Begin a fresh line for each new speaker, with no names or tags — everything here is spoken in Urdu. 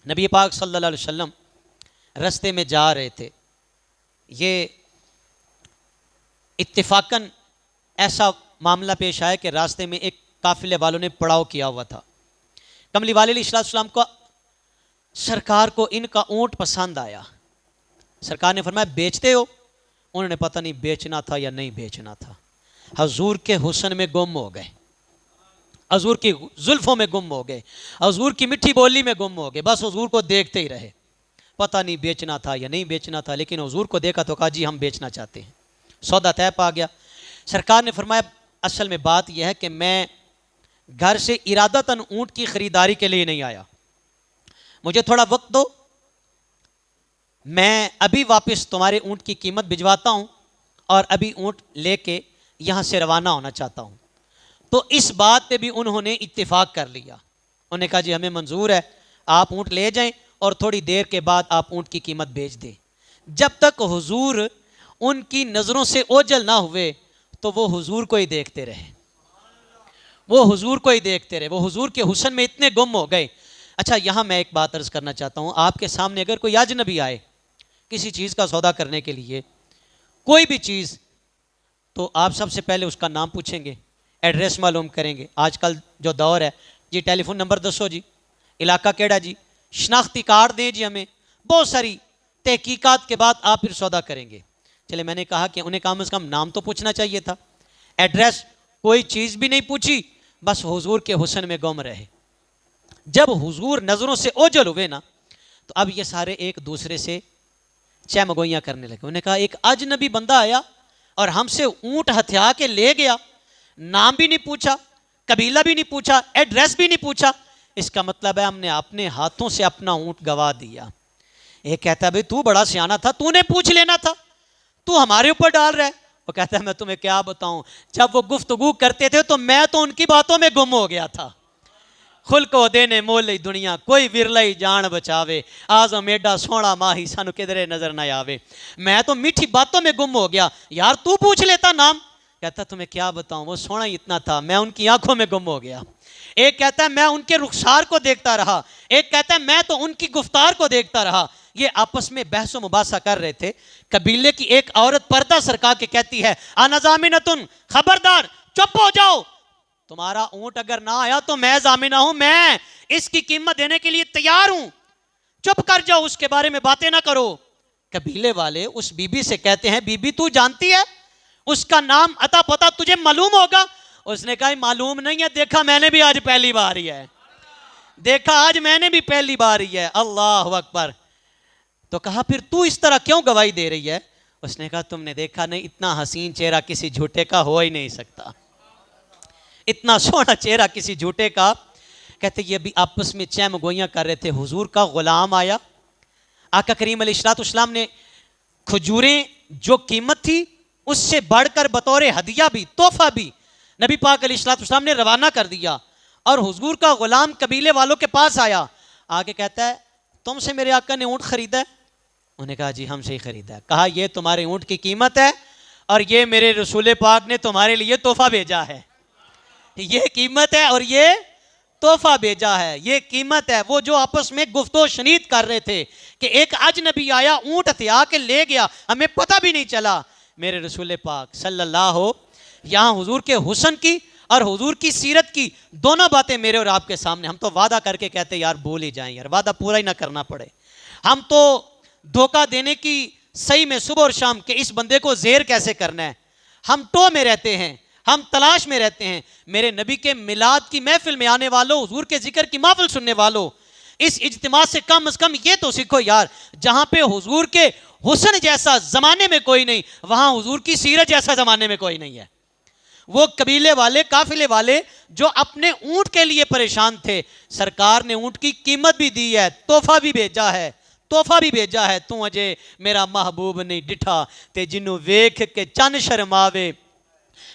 نبی پاک صلی اللہ علیہ وسلم رستے میں جا رہے تھے. یہ اتفاقاً ایسا معاملہ پیش آیا کہ راستے میں ایک قافلے والوں نے پڑاؤ کیا ہوا تھا. کملی والے علیہ السلام کو سرکار کو ان کا اونٹ پسند آیا. سرکار نے فرمایا بیچتے ہو؟ انہوں نے پتہ نہیں بیچنا تھا یا نہیں بیچنا تھا. حضور کے حسن میں گم ہو گئے, حضور کی زلفوں میں گم ہو گئے, حضور کی میٹھی بولی میں گم ہو گئے. بس حضور کو دیکھتے ہی رہے. پتہ نہیں بیچنا تھا یا نہیں بیچنا تھا, لیکن حضور کو دیکھا تو کہا جی ہم بیچنا چاہتے ہیں. سودا طے پا گیا. سرکار نے فرمایا اصل میں بات یہ ہے کہ میں گھر سے ارادتاً اونٹ کی خریداری کے لیے نہیں آیا, مجھے تھوڑا وقت دو, میں ابھی واپس تمہارے اونٹ کی قیمت بھجواتا ہوں اور ابھی اونٹ لے کے یہاں سے روانہ ہونا چاہتا ہوں. تو اس بات پہ بھی انہوں نے اتفاق کر لیا. انہوں نے کہا جی ہمیں منظور ہے, آپ اونٹ لے جائیں اور تھوڑی دیر کے بعد آپ اونٹ کی قیمت بیچ دیں. جب تک حضور ان کی نظروں سے اوجھل نہ ہوئے تو وہ حضور کو ہی دیکھتے رہے, وہ حضور کو ہی دیکھتے رہے, وہ حضور کے حسن میں اتنے گم ہو گئے. اچھا یہاں میں ایک بات عرض کرنا چاہتا ہوں, آپ کے سامنے اگر کوئی اجنبی آئے کسی چیز کا سودا کرنے کے لیے, کوئی بھی چیز, تو آپ سب سے پہلے اس کا نام پوچھیں گے, ایڈریس معلوم کریں گے. آج کل جو دور ہے جی ٹیلی فون نمبر دسو جی, علاقہ کیڑا جی, شناختی کارڈ دیں جی, ہمیں بہت ساری تحقیقات کے بعد آپ پھر سودا کریں گے. چلے میں نے کہا کہ انہیں کم از کم نام تو پوچھنا چاہیے تھا, ایڈریس, کوئی چیز بھی نہیں پوچھی, بس حضور کے حسن میں گم رہے. جب حضور نظروں سے اوجھل ہوئے نا تو اب یہ سارے ایک دوسرے سے چہمگوئیاں کرنے لگے. انہوں نے کہا ایک اجنبی بندہ آیا اور ہم سے اونٹ ہتھیا کے لے گیا, نام بھی نہیں پوچھا, قبیلہ بھی نہیں پوچھا, ایڈریس بھی نہیں پوچھا, اس کا مطلب ہے ہم نے اپنے ہاتھوں سے اپنا اونٹ گوا دیا. ایک کہتا ہے بھئی تو بڑا سیانا تھا, تو نے پوچھ لینا تھا, تو ہمارے اوپر ڈال رہا ہے. وہ کہتا ہے میں تمہیں کیا بتاؤں, جب وہ گفتگو کرتے تھے تو میں تو ان کی باتوں میں گم ہو گیا تھا. خل کو دینے مول دنیا کوئی ورلئی جان بچاوے, آزم ایڈا سونا ماہی سانو کدھرے نظر نہ آوے. میں تو میٹھی باتوں میں گم ہو گیا, یار تو پوچھ لیتا نام. کہتا تمہیں کیا بتاؤں, وہ سونا ہی اتنا تھا, میں ان کی آنکھوں میں گم ہو گیا. ایک کہتا ہے میں ان کے رخسار کو دیکھتا رہا, ایک کہتا ہے میں تو ان کی گفتار کو دیکھتا رہا. یہ آپس میں بحث و مباحثہ کر رہے تھے. قبیلے کی ایک عورت پردہ سرکا کے کہتی ہے انا ضامنۃ, خبردار چپ ہو جاؤ, تمہارا اونٹ اگر نہ آیا تو میں ضامنہ ہوں, میں اس کی قیمت دینے کے لیے تیار ہوں, چپ کر جاؤ, اس کے بارے میں باتیں نہ کرو. قبیلے والے اس بی بی سے کہتے ہیں بی بی تو جانتی ہے, اس کا نام عطا پتہ تجھے معلوم ہوگا. اس نے کہا معلوم نہیں ہے, دیکھا میں نے بھی آج پہلی بار ہی ہے, دیکھا آج میں نے بھی پہلی بار ہی ہے. اللہ اکبر. تو کہا پھر تو اس طرح کیوں گواہی دے رہی ہے؟ اس نے کہا تم نے دیکھا نہیں, اتنا حسین چہرہ کسی جھوٹے کا ہو ہی نہیں سکتا, اتنا سونا چہرہ کسی جھوٹے کا. کہتے یہ بھی آپس میں چہم گوئیاں کر رہے تھے. حضور کا غلام آیا, آقا کریم علیہ السلام نے کھجوریں جو قیمت تھی اس سے بڑھ کر بطور ہدیہ بھی, تحفہ بھی نبی پاک علیہ السلام نے روانہ کر دیا. اور حضور کا غلام قبیلے والوں کے پاس آیا, آگے کہتا ہے تم سے میرے آقا نے اونٹ خریدا ہے؟ انہوں نے کہا جی ہم سے ہی خریدا ہے. کہا یہ تمہارے اونٹ کی قیمت ہے اور یہ میرے رسول پاک نے تمہارے لیے تحفہ بھیجا ہے. یہ قیمت ہے اور یہ تحفہ بھیجا ہے, یہ قیمت ہے. وہ جو آپس میں گفت و شنید کر رہے تھے کہ ایک اجنبی آیا اونٹ ہتھیا کے لے گیا, ہمیں پتہ بھی نہیں چلا. میرے رسول پاک صلی اللہ یہاں حضور کے حسن کی اور حضور کی سیرت کی دونوں باتیں میرے اور آپ کے سامنے. ہم تو وعدہ کر کے کہتے یار بھول ہی جائیں, یار وعدہ پورا ہی نہ کرنا پڑے. ہم تو دھوکہ دینے کی صحیح میں صبح اور شام کہ اس بندے کو زیر کیسے کرنا ہے, ہم ٹو میں رہتے ہیں, ہم تلاش میں رہتے ہیں. میرے نبی کے میلاد کی محفل میں آنے والوں, حضور کے ذکر کی محفل سننے والوں, اس اجتماع سے کم از کم یہ تو سیکھو یار, جہاں پہ حضور کے حسن جیسا زمانے میں کوئی نہیں, وہاں حضور کی سیرت جیسا زمانے میں کوئی نہیں ہے. وہ قبیلے والے, قافلے والے جو اپنے اونٹ کے لیے پریشان تھے, سرکار نے اونٹ کی قیمت بھی دی ہے, تحفہ بھی بھیجا ہے, تحفہ بھی بھیجا ہے. تو اجے میرا محبوب نہیں ڈٹھا تے جنوں ویکھ کے چن شرماوے,